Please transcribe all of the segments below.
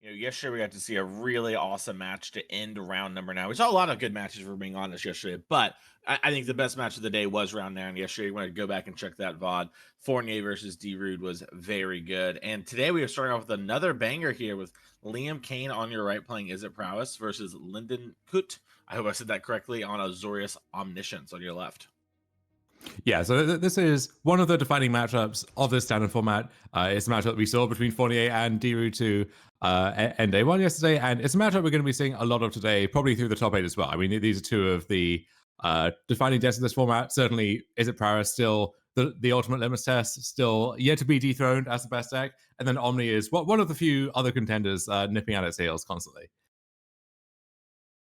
Yesterday we got to see a really awesome match to end round number 9. We saw a lot of good matches, for being honest, yesterday, but I think the best match of the day was round 9 yesterday. You want to go back and check that VOD. Fournier versus D Rude was very good. And today we are starting off with another banger here with Liam Kane on your right playing Is It Prowess versus Linden Koot. I hope I said that correctly, on Azorius Omniscience on your left. Yeah, so this is one of the defining matchups of this standard format. It's a matchup we saw between Fournier and Diru to end day one yesterday, and it's a matchup we're going to be seeing a lot of today, probably through the top 8 as well. I mean, these are two of the defining deaths of this format. Certainly, Is It Paris still the ultimate limits test, still yet to be dethroned as the best deck, and then Omni is one of the few other contenders nipping at its heels constantly.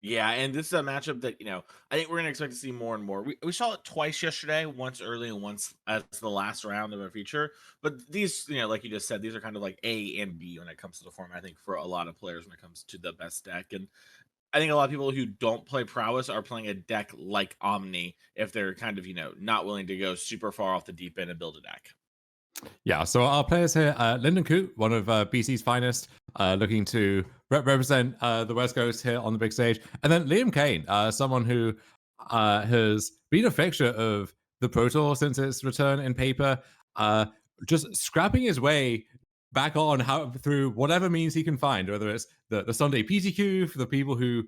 Yeah, and this is a matchup that, I think we're going to expect to see more and more. We saw it twice yesterday, once early and once as the last round of a feature. But these, like you just said, these are kind of like A and B when it comes to the form, I think, for a lot of players when it comes to the best deck. And I think a lot of people who don't play Prowess are playing a deck like Omni if they're kind of, not willing to go super far off the deep end and build a deck. Yeah, so our players here, Linden Koot, one of BC's finest, looking to represent the West Coast here on the big stage. And then Liam Kane, someone who has been a fixture of the Pro Tour since its return in paper, just scrapping his way back on through whatever means he can find, whether it's the Sunday PTQ for the people who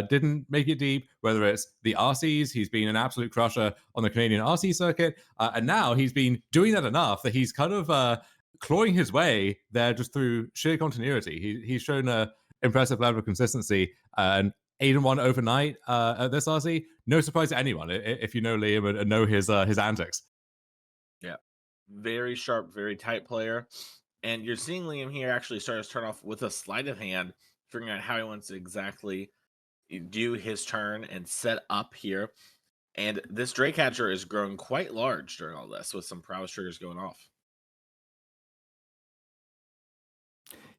didn't make it deep, whether it's the RCs. He's been an absolute crusher on the Canadian RC circuit. And now he's been doing that enough that he's kind of clawing his way there just through sheer continuity. He's shown a impressive level of consistency, and 8-1 overnight at this RC. No surprise to anyone if you know Liam and know his antics. Yeah. Very sharp, very tight player. And you're seeing Liam here actually start to turn off with a sleight of hand, figuring out how he wants to exactly do his turn and set up here. And this Drake Hatcher is growing quite large during all this, with some prowess triggers going off.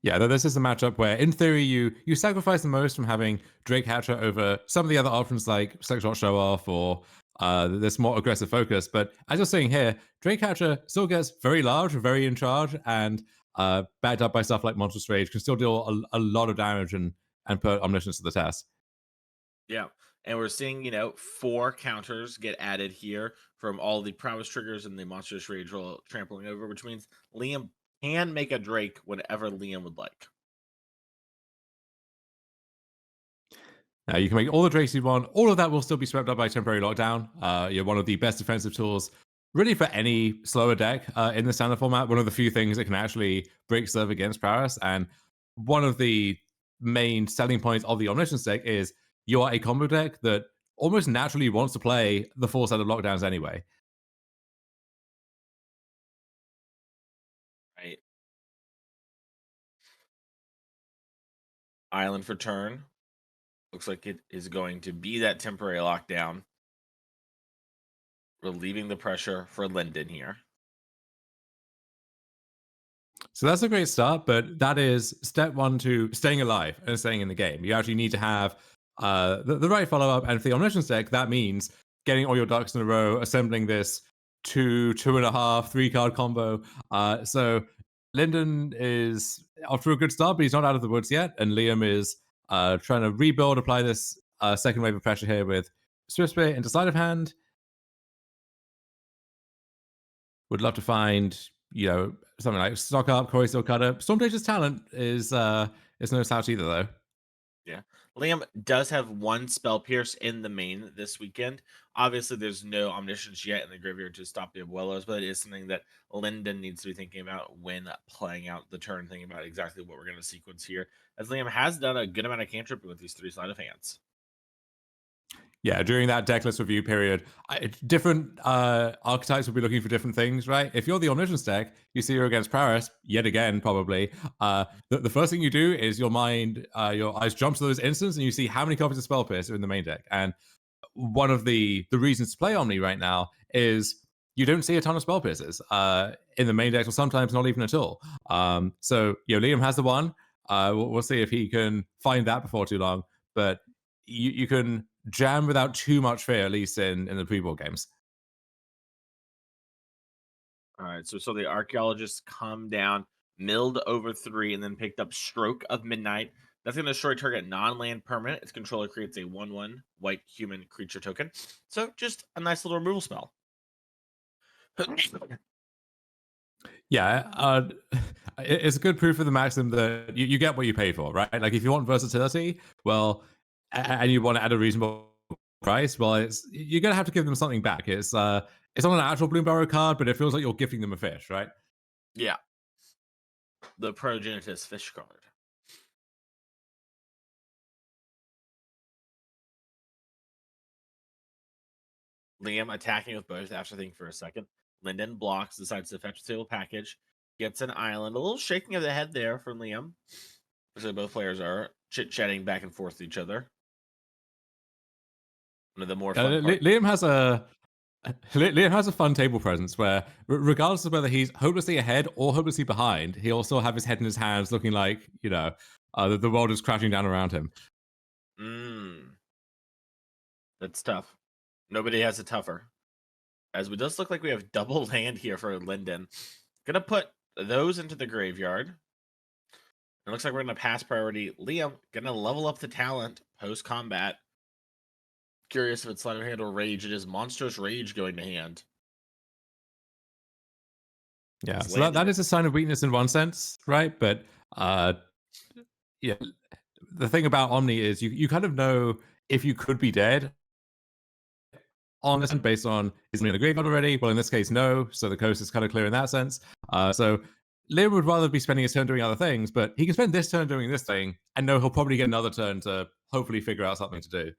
Yeah, this is a matchup where, in theory, you sacrifice the most from having Drake Hatcher over some of the other options like Slingshot Show Off or this more aggressive focus. But as you're seeing here, Drake Hatcher still gets very large, very in charge, and backed up by stuff like Monstrous Rage, can still deal a lot of damage and put Omniscience to the test. Yeah. And we're seeing, 4 counters get added here from all the prowess triggers and the monstrous rage roll trampling over, which means Liam can make a Drake whenever Liam would like. Now you can make all the Drakes you want. All of that will still be swept up by temporary lockdown. You're one of the best defensive tools, really, for any slower deck in the standard format. One of the few things that can actually break serve against Paris, and one of the main selling points of the Omniscience deck is you are a combo deck that almost naturally wants to play the full set of lockdowns anyway. Right. Island for turn. Looks like it is going to be that temporary lockdown, relieving the pressure for Linden here. So that's a great start, but that is step one to staying alive and staying in the game. You actually need to have the right follow up, and for the Omniscience deck, that means getting all your ducks in a row, assembling this 2.5, 3 card combo. So Linden is off to a good start, but he's not out of the woods yet, and Liam is trying to rebuild, apply this second wave of pressure here with Swift Spear into sleight of hand. Would love to find, something like Stock Up, Corey Still Cutter. Stormtager's talent is no slouch either, though. Yeah. Liam does have 1 spell pierce in the main this weekend. Obviously, there's no omniscience yet in the graveyard to stop the Abuelos, but it is something that Linden needs to be thinking about when playing out the turn, thinking about exactly what we're going to sequence here, as Liam has done a good amount of cantrip with these 3 sleight of hands. Yeah, during that decklist review period, different archetypes will be looking for different things, right? If you're the Omniscience deck, you see you're against Paris, yet again, probably. The first thing you do is your eyes jump to those instants, and you see how many copies of Spell Pierce are in the main deck. And one of the reasons to play Omni right now is you don't see a ton of Spell Pierces in the main deck, or sometimes not even at all. So, Liam has the one. We'll see if he can find that before too long. But you can jam without too much fear, at least in the pre-board games. All right, so the archaeologists come down milled over 3, and then picked up Stroke of Midnight. That's going to destroy target non-land permanent. Its controller creates a 1/1 white human creature token. So just a nice little removal spell. Yeah, it's a good proof of the maxim that you get what you pay for, right? Like if you want versatility, well, and you want to add a reasonable price, well, you're gonna have to give them something back. It's not an actual Bloomburrow card, but it feels like you're gifting them a fish, right? Yeah, the Progenitus fish card. Liam attacking with both after thinking for a second. Linden blocks, decides to fetch the table package, gets an island. A little shaking of the head there from Liam. So both players are chit-chatting back and forth with each other. One of the more fun parts. Liam has a fun table presence where, regardless of whether he's hopelessly ahead or hopelessly behind, he'll still have his head in his hands, looking like the world is crashing down around him. That's tough. Nobody has it tougher. As it does look like we have double land here for Linden. Gonna put those into the graveyard. It looks like we're gonna pass priority. Liam gonna level up the talent post combat. Curious if it's sleight of hand or rage. It is monstrous rage going to hand. Yeah, It's so landed that it. is a sign of weakness in one sense, right? But yeah, the thing about Omni is you kind of know if you could be dead on this end based on is he in the graveyard already? Well, in this case, no. So the coast is kind of clear in that sense. So Liam would rather be spending his turn doing other things, but he can spend this turn doing this thing and know he'll probably get another turn to hopefully figure out something to do.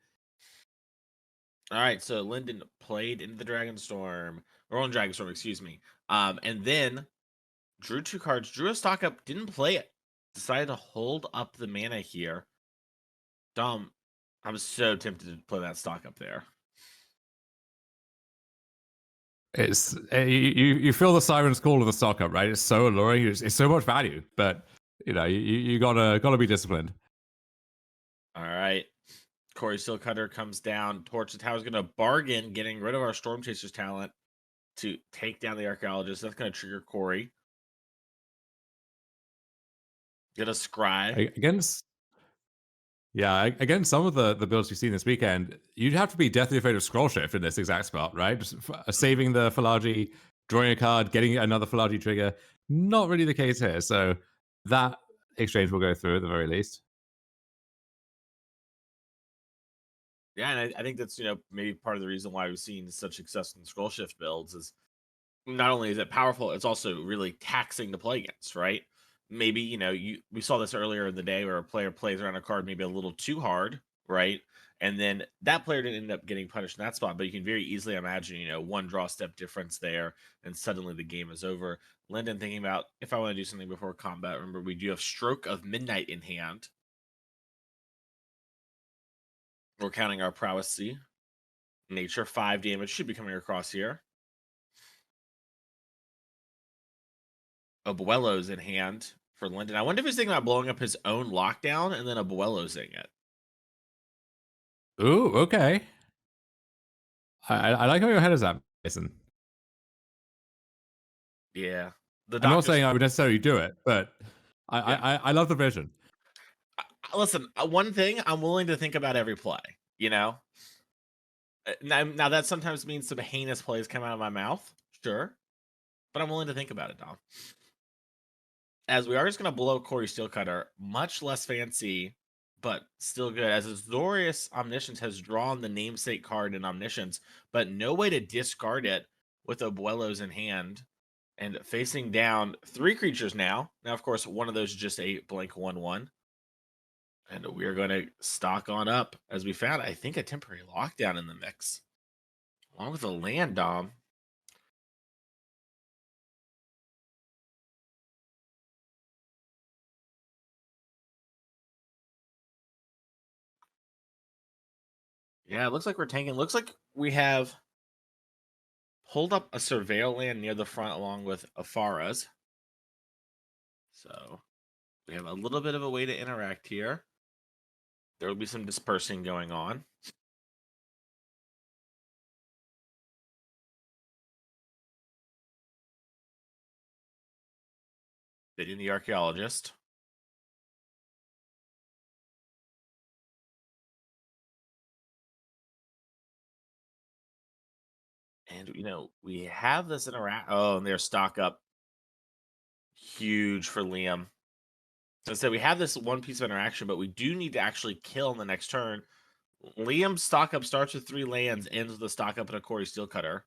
All right, so Linden played into the Dragonstorm, or on Dragonstorm, excuse me. And then drew 2 cards, drew a stock up, didn't play it. Decided to hold up the mana here. Dom, I'm so tempted to play that stock up there. It's you feel the siren's call of the stock up, right? It's so alluring. It's so much value, but you gotta be disciplined. All right. Corey Steelcutter comes down. Torch the Tower's going to bargain getting rid of our Storm Chasers talent to take down the Archaeologist. That's going to trigger Corey. Get a Scry. Against against some of the builds we've seen this weekend, you'd have to be deathly afraid of scroll shift in this exact spot, right? Just saving the Falaji, drawing a card, getting another Falaji trigger. Not really the case here. So that exchange will go through at the very least. Yeah, and I think that's, maybe part of the reason why we've seen such success in scroll shift builds is not only is it powerful, it's also really taxing to play against, right? Maybe, we saw this earlier in the day where a player plays around a card maybe a little too hard, right? And then that player didn't end up getting punished in that spot, but you can very easily imagine, one draw step difference there, and suddenly the game is over. Linden thinking about if I want to do something before combat. Remember, we do have Stroke of Midnight in hand. We're counting our prowess C. Nature 5 damage should be coming across here. Abuelo's in hand for Linden. I wonder if he's thinking about blowing up his own lockdown and then Abuelo's in it. Ooh, okay. I like how your head is at, Mason. Yeah. The I'm not doctor's saying I would necessarily do it, but yeah. I love the vision. Listen, one thing I'm willing to think about every play, Now that sometimes means some heinous plays come out of my mouth, sure, but I'm willing to think about it, Dom. As we are just going to blow Corey Steelcutter, much less fancy, but still good. As Azorius Omniscience has drawn the namesake card in Omniscience, but no way to discard it with Abuelo's in hand. And facing down 3 creatures now. Now, of course, one of those is just a blank 1/1. And we are going to stock on up as we found, I think, a temporary lockdown in the mix. Along with a land, Dom. Yeah, it looks like we're tanking. Looks like we have pulled up a surveil land near the front along with Afara's. So we have a little bit of a way to interact here. There will be some dispersing going on. Bidding the archaeologist. And we have this interact. Oh, and their stock up huge for Liam. So I said we have this one piece of interaction, but we do need to actually kill in the next turn. Liam's stock up starts with 3 lands, ends with a stock up and a Corey Steel Cutter.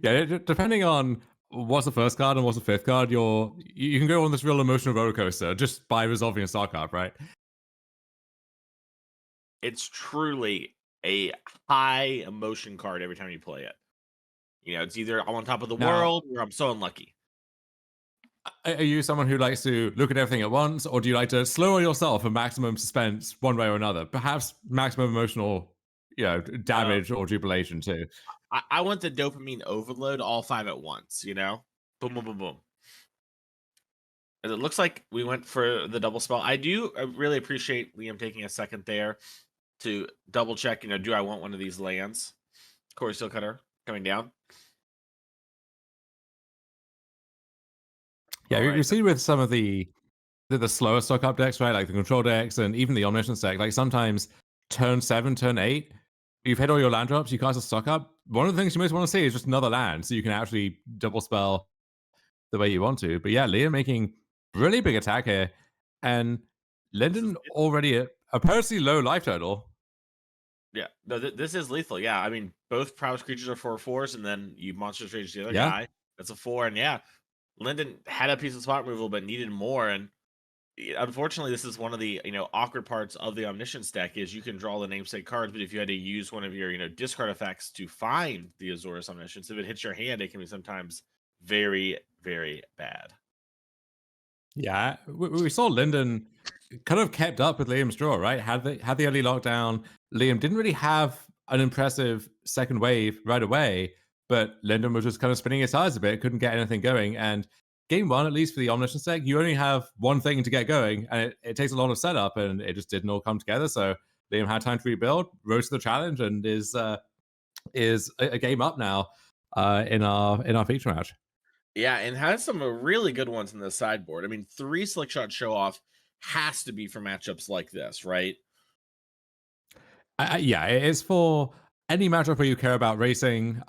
Yeah, depending on what's the first card and what's the fifth card, you can go on this real emotional roller coaster just by resolving a star card, right? It's truly a high emotion card every time you play it. It's either I'm on top of the Now, world or I'm so unlucky. are you someone who likes to look at everything at once, or do you like to slow yourself for maximum suspense one way or another? Perhaps maximum emotional, Uh, damage or jubilation too. I want the dopamine overload all 5 at once, Boom, boom, boom, boom. And it looks like we went for the double spell. I do really appreciate Liam taking a second there to double check, do I want one of these lands? Corey Steel Cutter coming down. Yeah, All you right. see with some of the slower stock up decks, right? Like the control decks and even the omniscience deck. Like sometimes turn 7, turn 8, you've hit all your land drops, you cast a stock up. One of the things you most want to see is just another land, so you can actually double spell the way you want to. But yeah, Leah making really big attack here, and This is Linden already a personally low life total. Yeah, no, this is lethal. Yeah, I mean, both prowess creatures are 4/4s, and then you monster rage the other Yeah, guy. That's a 4, and yeah, Linden had a piece of spot removal, but needed more. And unfortunately, this is one of the awkward parts of the omniscience deck is you can draw the namesake cards, but if you had to use one of your discard effects to find the Azorius omniscience, if it hits your hand, it can be sometimes very, very bad. yeah. We saw Linden kind of kept up with Liam's draw, right? Had the early lockdown. Liam didn't really have an impressive second wave right away, but Linden was just kind of spinning his tires a bit, couldn't get anything going. And game one, at least for the Omniscience deck, you only have one thing to get going, and it takes a lot of setup, and it just didn't all come together. So Liam had time to rebuild, rose to the challenge, and is a game up now in our feature match. Yeah, and has some really good ones in the sideboard. I mean, 3 slick shot show off has to be for matchups like this, right? Yeah, it is for any matchup where you care about racing.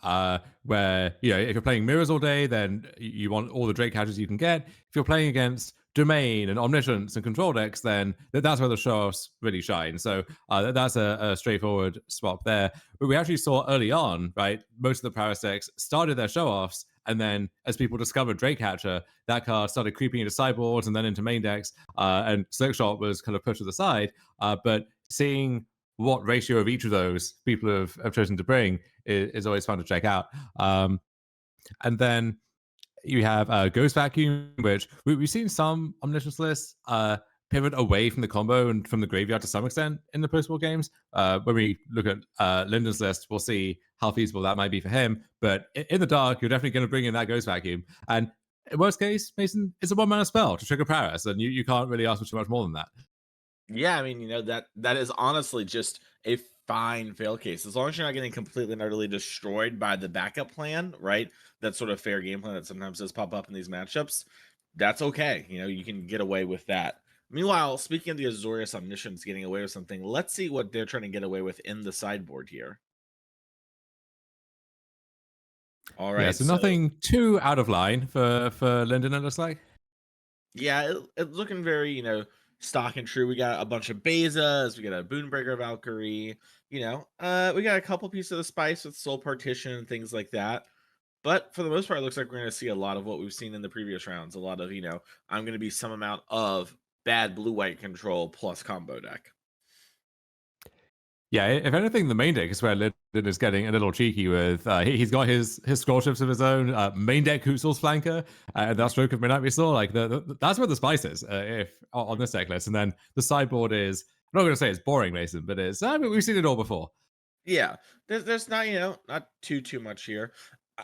Where if you're playing mirrors all day, then you want all the Drake catches you can get. If you're playing against domain and omniscience and control decks, then that's where the show-offs really shine. So that's a straightforward swap there. But we actually saw early on, right? Most of the Paris decks started their show-offs, and then as people discovered Drake Catcher, that card started creeping into sideboards and then into main decks. And Slickshot was kind of pushed to the side. But seeing what ratio of each of those people have chosen to bring is always fun to check out. And then you have Ghost Vacuum, which we've seen some Omniscience lists pivot away from the combo and from the graveyard to some extent in the post-war games. When we look at Linden's list, we'll see how feasible that might be for him. But in the dark, you're definitely going to bring in that Ghost Vacuum. And in worst case, Mason, it's a one-mana spell to trigger Paris, and you can't really ask for too much more than that. Yeah, I mean, that is honestly just a fine fail case. As long as you're not getting completely and utterly destroyed by the backup plan, right? That sort of fair game plan that sometimes does pop up in these matchups. That's okay. You can get away with that. Meanwhile, speaking of the Azorius Omniscience getting away with something, let's see what they're trying to get away with in the sideboard here. All Yeah, right, so so nothing too out of line for Linden, it looks like. yeah, it's looking very, stock and true. We got a bunch of Bezas, we got a Boonbreaker Valkyrie, we got a couple pieces of spice with Soul Partition and things like that. But for the most part, it looks like we're going to see a lot of what we've seen in the previous rounds. A lot of, I'm going to be some amount of bad blue-white control plus combo deck. Yeah, if anything, the main deck is where Linden is getting a little cheeky with. He's got his scroll ships of his own. Main deck Hootsel's flanker, and that stroke of midnight we saw. Like that's where the spice is. If on this deck list, and then the sideboard is. I'm not going to say it's boring, Mason, but it's. I mean, we've seen it all before. Yeah, there's not not too much here.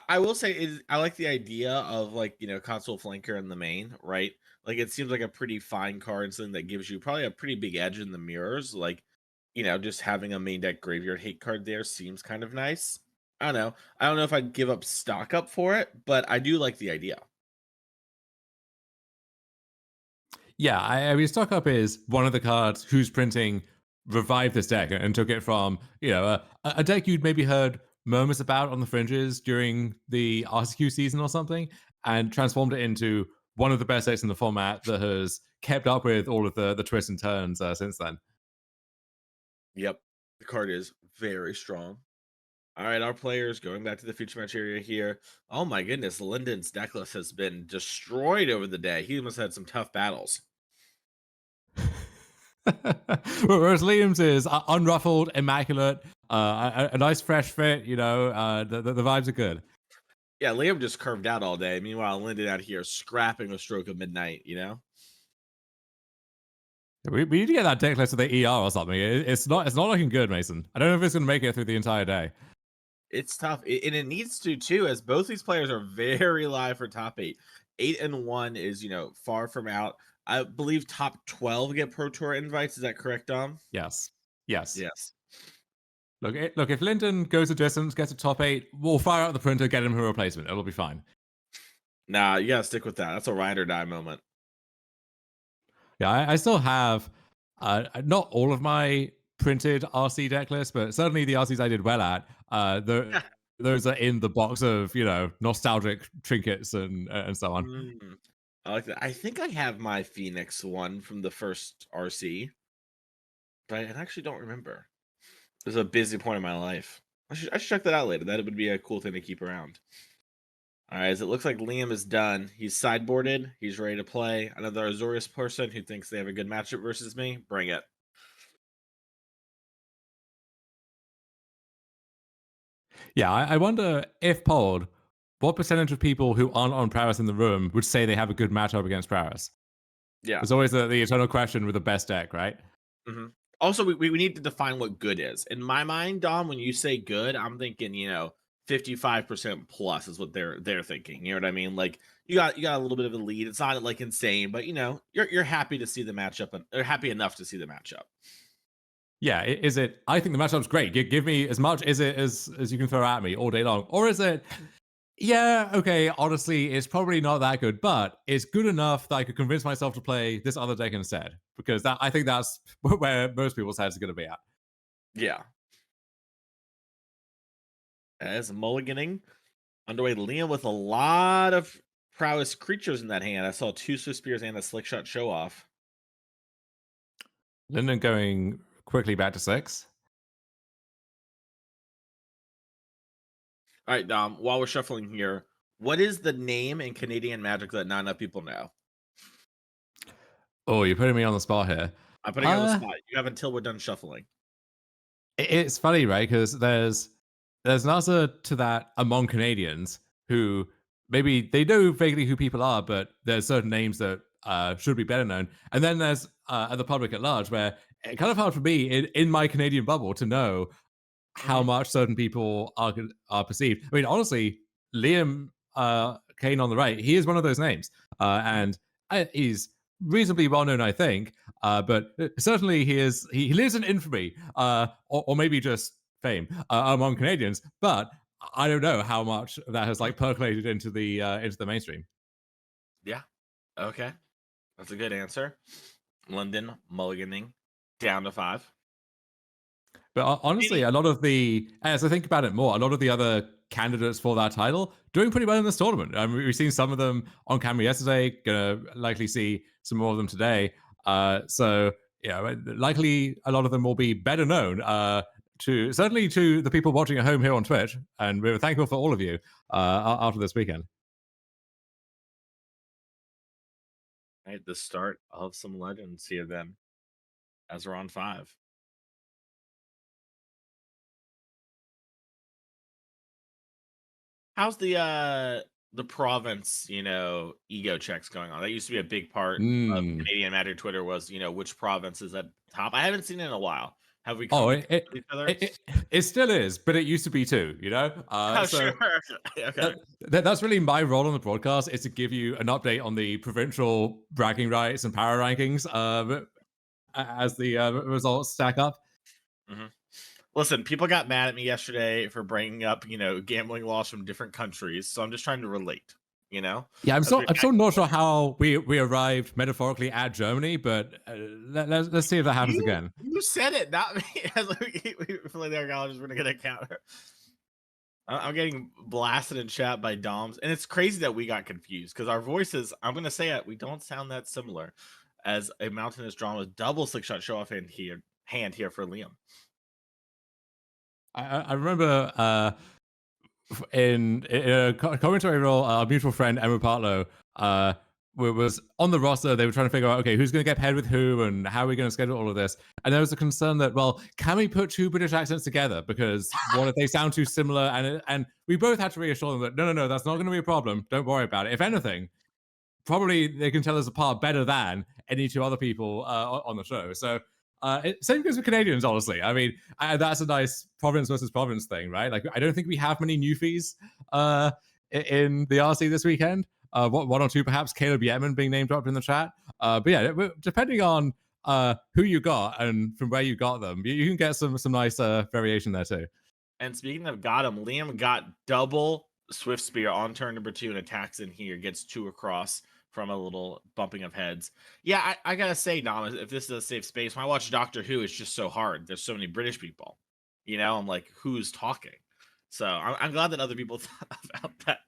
I will say is I like the idea of like console flanker in the main, right? Like it seems like a pretty fine card, something that gives you probably a pretty big edge in the mirrors. Like just having a main deck graveyard hate card there seems kind of nice. I don't know. I don't know if I'd give up stock up for it, but I do like the idea. Yeah, I mean, Stock Up is one of the cards whose printing revived this deck and took it from, a deck you'd maybe heard murmurs about on the fringes during the RCQ season or something, and transformed it into one of the best decks in the format that has kept up with all of the twists and turns since then. Yep. The card is very strong. All right, our players going back to the future match area here. Oh my goodness, Linden's Decklist has been destroyed over the day. He must have had some tough battles. Whereas Liam's is unruffled, immaculate, a nice fresh fit. The vibes are good. Yeah, Liam just curved out all day. Meanwhile, Linden out here scrapping a stroke of midnight, you know? We need to get that deck list to the ER or something. It's not looking good, Mason. I don't know if it's going to make it through the entire day. It's tough. And it needs to too, as both these players are very live for top 8. 8-1 is, far from out. I believe top 12 get Pro Tour invites. Is that correct, Dom? Yes, yes. Yes. Look. If Linden goes a distance, gets a top 8, we'll fire out the printer, get him a replacement. It'll be fine. Nah, you gotta stick with that. That's a ride or die moment. Yeah, I still have not all of my printed RC deck lists, but certainly the RCs I did well at. Those are in the box of nostalgic trinkets and so on. Mm, I like that. I think I have my Phoenix one from the first RC, but I actually don't remember. It was a busy point in my life. I should check that out later. That would be a cool thing to keep around. All right, as it looks like Liam is done. He's sideboarded. He's ready to play. Another Azorius person who thinks they have a good matchup versus me. Bring it. Yeah, I wonder if polled, what percentage of people who aren't on Prowess in the room would say they have a good matchup against Prowess? Yeah. It's always the eternal question with the best deck, right? hmm Also, we need to define what good is. In my mind, Dom, when you say good, I'm thinking 55% plus is what they're thinking. You know what I mean? Like you got a little bit of a lead. It's not like insane, but you're happy to see the matchup or happy enough to see the matchup. Yeah, is it? I think the matchup's great. Give me as much as you can throw at me all day long, or is it? Yeah, okay. Honestly, it's probably not that good, but it's good enough that I could convince myself to play this other deck instead. Because I think that's where most people's heads are going to be at. Yeah. As mulliganing underway, Liam with a lot of prowess creatures in that hand. I saw 2 Swift Spears and a Slick Shot show off. Linden going quickly back to 6. All right, Dom, while we're shuffling here, what is the name in Canadian Magic that not enough people know? Oh, you're putting me on the spot here. I'm putting you on the spot. You have until we're done shuffling. It's funny, right? Because there's an answer to that among Canadians who maybe they know vaguely who people are, but there's certain names that should be better known. And then there's the public at large, where it's kind of hard for me in my Canadian bubble to know how Mhm, much certain people are perceived. I mean, honestly, Liam Kane on the right, he is one of those names, mhm. and he's reasonably well known, I think. But certainly, he lives in infamy, or maybe just fame among Canadians. But I don't know how much that has like percolated into the mainstream. Yeah. Okay. That's a good answer. London mulliganing down to 5. But honestly, Any a lot of as I think about it more, a lot of the other candidates for that title doing pretty well in this tournament. We've seen some of them on camera yesterday. Gonna likely see some more of them today. So yeah, likely a lot of them will be better known. To certainly to the people watching at home here on Twitch, and we're thankful for all of you after this weekend. right, the start of some legends here then, as we're on 5. How's the province, ego checks going on? That used to be a big part of Mm. Canadian Magic Twitter was, which province is at top. I haven't seen it in a while. Have we Oh, come to terms with each other? it still is, but it used to be too. Oh, So sure. Okay. that's really my role on the broadcast is to give you an update on the provincial bragging rights and power rankings as the results stack up. Mhm. Listen, people got mad at me yesterday for bringing up, gambling laws from different countries, so I'm just trying to relate, you know? Yeah, As we I'm still not sure how we arrived metaphorically at Germany, but let's see if that happens you again. you said it, not me. As we feel like the archaeologists were gonna get a counter. I'm getting blasted in chat by Doms, and it's crazy that we got confused because our voices, I'm gonna say it, we don't sound that similar as a mountainous drama double slick shot show off hand here for Liam. I remember in a commentary role, our mutual friend Emma Partlow was on the roster. They were trying to figure out, okay, who's going to get paired with who and how are we going to schedule all of this. And there was a concern that, well, can we put two British accents together? Because what if they sound too similar? And we both had to reassure them that no, that's not going to be a problem. Don't worry about it. If anything, probably they can tell us apart better than any two other people on the show. So same goes with Canadians, honestly. I mean, that's a nice province versus province thing, right? Like, I don't think we have many newfies in the RC this weekend. One or two, perhaps. Caleb Yetman being name dropped in the chat. But yeah, depending on who you got and from where you got them, you can get some nice variation there too. And speaking of got him, Liam got double Swift Spear on turn number 2 and attacks in here, gets 2 across from a little bumping of heads. Yeah, I gotta say, Dom, if this is a safe space, when I watch Doctor Who, it's just so hard. There's so many British people. I'm like, who's talking? So I'm glad that other people thought about that.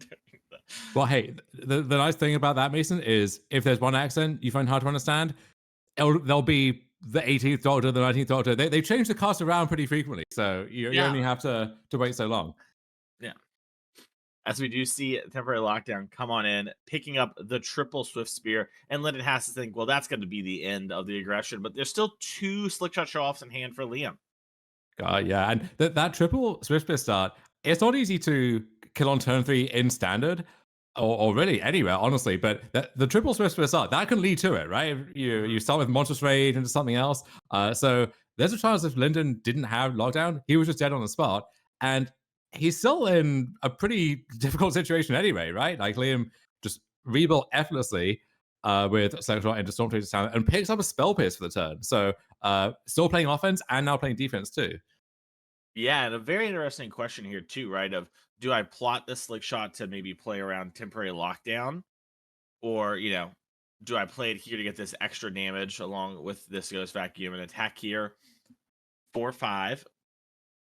Well, hey, the nice thing about that, Mason, is if there's one accent you find hard to understand, they'll be the 18th Doctor, the 19th Doctor. They change the cast around pretty frequently, so you Yeah, only have to wait so long. yeah. As we do see temporary lockdown come on in, picking up the triple Swift Spear, and Linden has to think, well, that's going to be the end of the aggression, but there's still 2 slick shot show offs in hand for Liam. Yeah, and that triple Swift Spear start, it's not easy to kill on turn 3 in standard, or really anywhere, honestly. But the triple Swift Spear start, that can lead to it, right? You start with Monstrous Rage into something else. So there's a chance if Linden didn't have lockdown, he was just dead on the spot. And he's still in a pretty difficult situation anyway, right? Like, Liam just rebuilt effortlessly with Sexual into Storm Tracer's talent and picks up a Spell Pierce for the turn. So still playing offense and now playing defense too. Yeah, and a very interesting question here too, right? Of do I plot this slick shot to maybe play around temporary lockdown, or do I play it here to get this extra damage along with this Ghost Vacuum and attack here? 4/5.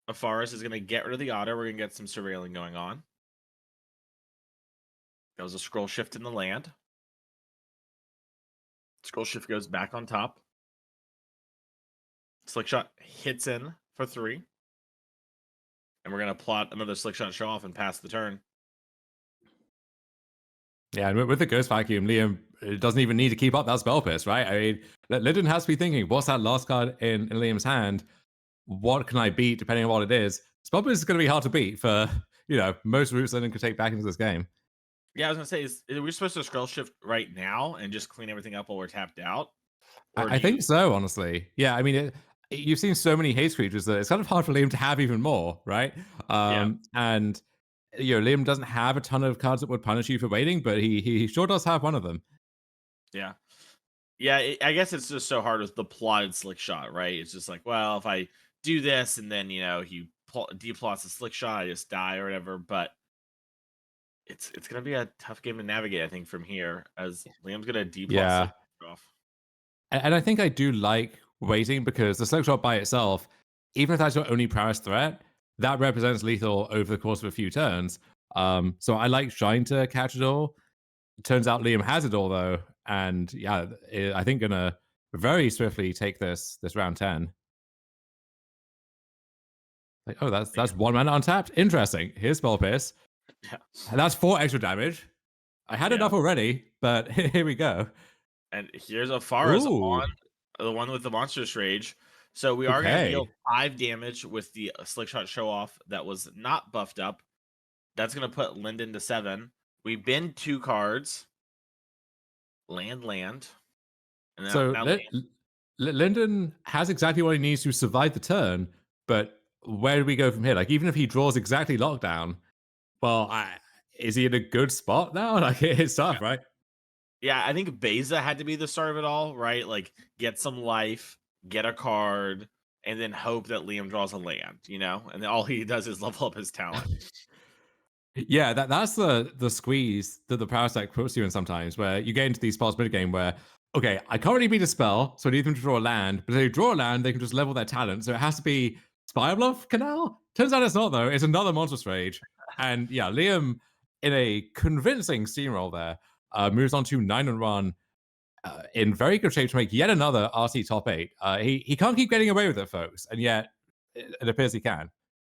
Afaris is going to get rid of the auto. We're going to get some surveilling going on. That was a scroll shift in the land. Scroll shift goes back on top. Slick shot hits in for 3. And we're going to plot another slick shot show off and pass the turn. Yeah, and with the Ghost Vacuum, Liam doesn't even need to keep up that spell pierce, right? I mean, Linden has to be thinking, what's that last card in Liam's hand? What can I beat, depending on what it is? Spell pierce is going to be hard to beat for, most routes Linden could take back into this game. Yeah, I was going to say, are we supposed to scroll shift right now and just clean everything up while we're tapped out? Or I think so, honestly. Yeah, I mean, you've seen so many haste creatures that it's kind of hard for Liam to have even more, right? Yeah. And Liam doesn't have a ton of cards that would punish you for waiting, but he sure does have one of them. Yeah. Yeah, I guess it's just so hard with the plotted slick shot, right? It's just like, well, if I do this and then, he deplots a slick shot, I just die or whatever. But it's going to be a tough game to navigate, I think, from here, as Liam's going to deplot Yeah. slick off. And I think I do like waiting because the slug shot by itself, even if that's your only prowess threat, that represents lethal over the course of a few turns. So I like trying to catch it all. Turns out Liam has it all though, and yeah, I think gonna very swiftly take this round 10. Like, oh, that's 1 mana untapped. Interesting. Here's Spell Pierce. Yeah. And that's 4 extra damage. I had enough already, but here we go. And here's Afaris Ooh. on the one with the Monstrous Rage. So we are going to deal 5 damage with the slick shot show off that was not buffed up. That's going to put Linden to 7. We bend 2 cards. Land. And So now Linden has exactly what he needs to survive the turn, but where do we go from here? Like, even if he draws exactly lockdown, well, is he in a good spot now? Like, it's tough, right? Yeah, I think Beza had to be the start of it all, right? Like, get some life, get a card, and then hope that Liam draws a land, and then all he does is level up his talent. Yeah, that's the squeeze that the power stack puts you in sometimes, where you get into these spots mid game where, okay, I can't really beat a spell, so I need them to draw a land, but if they draw a land, they can just level their talent. So it has to be Spire Bluff Canal? Turns out it's not, though. It's another Monstrous Rage. And yeah, Liam, in a convincing steamroll there, moves on to 9-1, in very good shape to make yet another RC top 8. He can't keep getting away with it, folks, and yet it appears he can.